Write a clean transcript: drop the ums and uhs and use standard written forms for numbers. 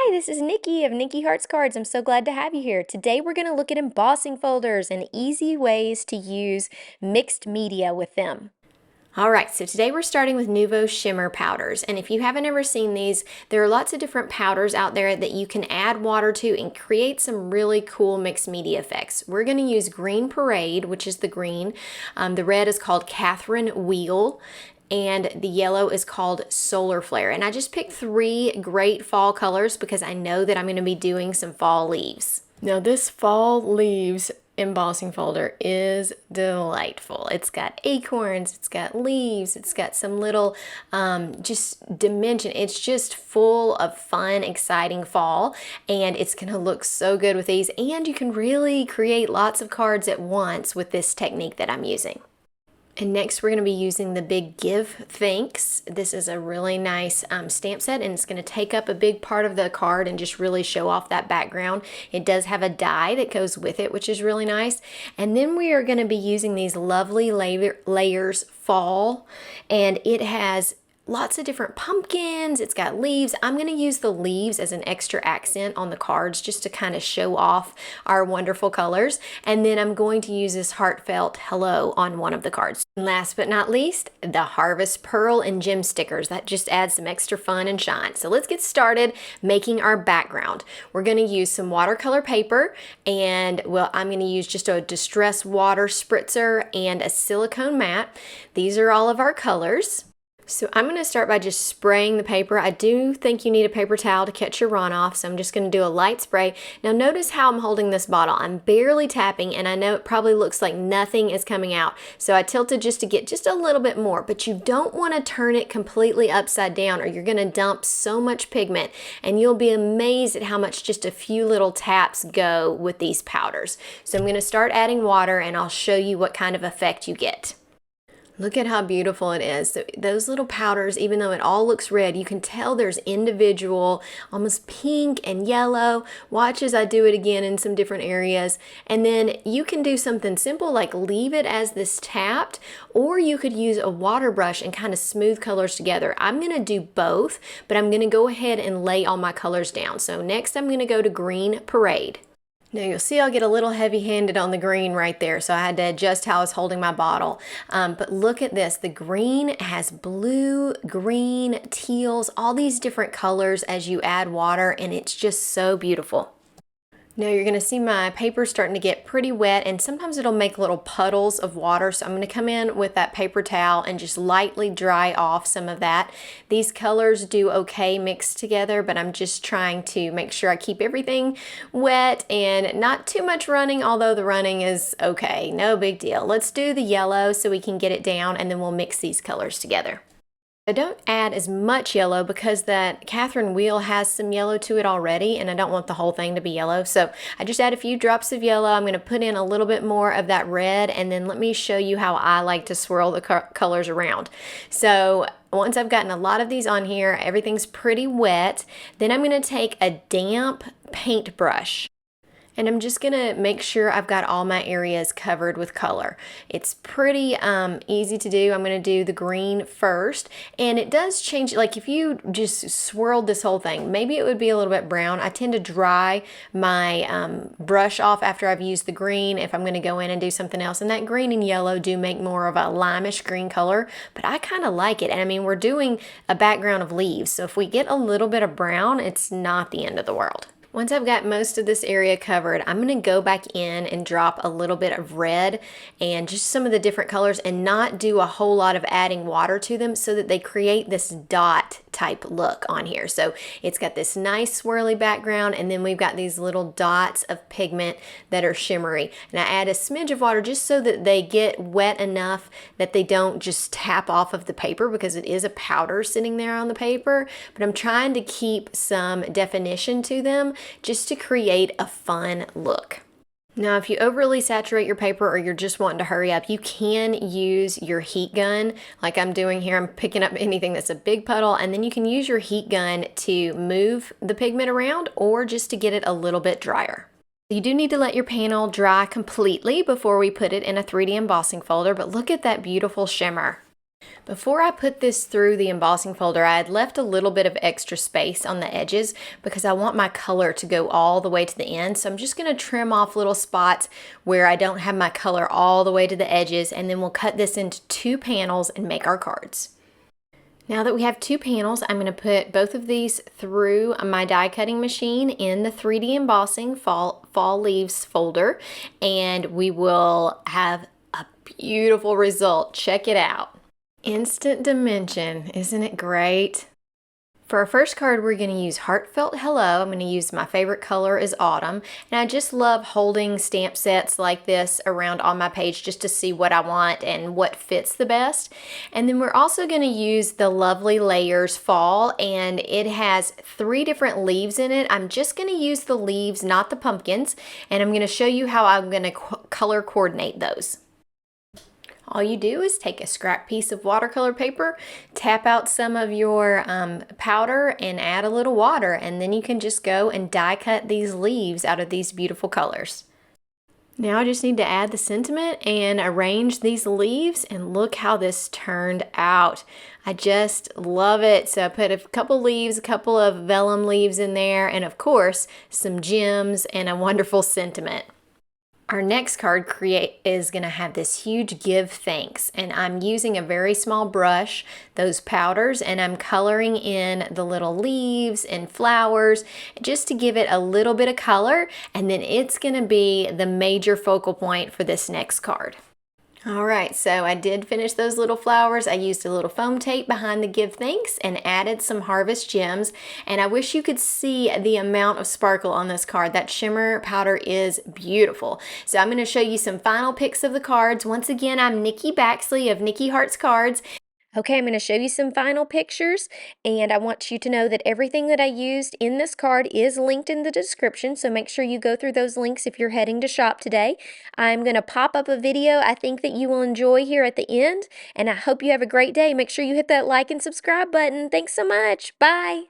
Hi, this is Nikki of Nikki Hearts Cards. I'm so glad to have you here. Today we're going to look at embossing folders and easy ways to use mixed media with them. Alright, so today we're starting with Nuvo Shimmer powders, and if you haven't ever seen these, there are lots of different powders out there that you can add water to and create some really cool mixed media effects. We're going to use Green Parade, which is the green. The red is called Catherine Wheel, and the yellow is called Solar Flare. And I just picked three great fall colors because I know that I'm going to be doing some fall leaves. Now this fall leaves embossing folder is delightful. It's got acorns, it's got leaves, it's got some little just dimension. It's just full of fun, exciting fall, and it's gonna look so good with these, and you can really create lots of cards at once with this technique that I'm using. And next we're going to be using the Big Give Thanks. This is a really nice stamp set, and it's going to take up a big part of the card and just really show off that background. It does have a die that goes with it, which is really nice. And then we are going to be using these lovely layers fall, and it has lots of different pumpkins. It's got leaves. I'm going to use the leaves as an extra accent on the cards just to kind of show off our wonderful colors. And then I'm going to use this Heartfelt hello on one of the cards. And last but not least, the Harvest Pearl and Gem stickers. That just adds some extra fun and shine. So let's get started making our background. We're going to use some watercolor paper, and well, I'm going to use just a distress water spritzer and a silicone mat. These are all of our colors. So I'm going to start by just spraying the paper. I do think you need a paper towel to catch your runoff, so I'm just going to do a light spray. Now notice how I'm holding this bottle. I'm barely tapping, and I know it probably looks like nothing is coming out. So I tilted just to get just a little bit more, but you don't want to turn it completely upside down or you're going to dump so much pigment, and you'll be amazed at how much just a few little taps go with these powders. So I'm going to start adding water, and I'll show you what kind of effect you get. Look at how beautiful it is. So those little powders, even though it all looks red, you can tell there's individual, almost pink and yellow. Watch as I do it again in some different areas. And then you can do something simple like leave it as this tapped, or you could use a water brush and kind of smooth colors together. I'm going to do both, but I'm going to go ahead and lay all my colors down. So next I'm going to go to Green Parade. Now you'll see I'll get a little heavy-handed on the green right there, so I had to adjust how I was holding my bottle. But look at this. The green has blue, green, teals, all these different colors as you add water, and it's just so beautiful. Now you're going to see my paper starting to get pretty wet, and sometimes it'll make little puddles of water, so I'm going to come in with that paper towel and just lightly dry off some of that. These colors do okay mixed together, but I'm just trying to make sure I keep everything wet and not too much running, although the running is okay, no big deal. Let's do the yellow so we can get it down, and then we'll mix these colors together. I don't add as much yellow because that Catherine wheel has some yellow to it already, and I don't want the whole thing to be yellow. So I just add a few drops of yellow. I'm going to put in a little bit more of that red, and then let me show you how I like to swirl the colors around. So once I've gotten a lot of these on here, everything's pretty wet, then I'm going to take a damp paintbrush. And I'm just gonna make sure I've got all my areas covered with color. It's pretty easy to do. I'm gonna do the green first, and it does change, like if you just swirled this whole thing, maybe it would be a little bit brown. I tend to dry my brush off after I've used the green if I'm gonna go in and do something else, and that green and yellow do make more of a limeish green color, but I kind of like it. And I mean, we're doing a background of leaves, so if we get a little bit of brown, it's not the end of the world. Once I've got most of this area covered, I'm going to go back in and drop a little bit of red and just some of the different colors, and not do a whole lot of adding water to them so that they create this dot type look on here. So it's got this nice swirly background, and then we've got these little dots of pigment that are shimmery. And I add a smidge of water just so that they get wet enough that they don't just tap off of the paper, because it is a powder sitting there on the paper. But I'm trying to keep some definition to them just to create a fun look. Now, if you overly saturate your paper or you're just wanting to hurry up, you can use your heat gun like I'm doing here. I'm picking up anything that's a big puddle, and then you can use your heat gun to move the pigment around or just to get it a little bit drier. You do need to let your panel dry completely before we put it in a 3D embossing folder, but look at that beautiful shimmer. Before I put this through the embossing folder, I had left a little bit of extra space on the edges because I want my color to go all the way to the end. So I'm just going to trim off little spots where I don't have my color all the way to the edges, and then we'll cut this into 2 panels and make our cards. Now that we have 2 panels, I'm going to put both of these through my die cutting machine in the 3D embossing fall leaves folder, and we will have a beautiful result. Check it out. Instant dimension, isn't it great? For our first card, we're going to use Heartfelt Hello. I'm going to use my favorite color is autumn. And I just love holding stamp sets like this around on my page just to see what I want and what fits the best. And then we're also going to use the Lovely Layers Fall, and it has 3 different leaves in it. I'm just going to use the leaves, not the pumpkins, and I'm going to show you how I'm going to color coordinate those. All you do is take a scrap piece of watercolor paper, tap out some of your powder, and add a little water, and then you can just go and die cut these leaves out of these beautiful colors. Now I just need to add the sentiment and arrange these leaves, and look how this turned out. I just love it. So I put a couple leaves, a couple of vellum leaves in there, and of course some gems and a wonderful sentiment. Our next card is going to have this huge give thanks, and I'm using a very small brush, those powders, and I'm coloring in the little leaves and flowers just to give it a little bit of color, and then it's going to be the major focal point for this next card. Alright, so I did finish those little flowers. I used a little foam tape behind the give thanks and added some harvest gems, and I wish you could see the amount of sparkle on this card. That shimmer powder is beautiful. So I'm going to show you some final pics of the cards. Once again, I'm Nikki Baxley of Nikki Hearts Cards. Okay, I'm going to show you some final pictures, and I want you to know that everything that I used in this card is linked in the description, so make sure you go through those links if you're heading to shop today. I'm going to pop up a video I think that you will enjoy here at the end, and I hope you have a great day. Make sure you hit that like and subscribe button. Thanks so much. Bye.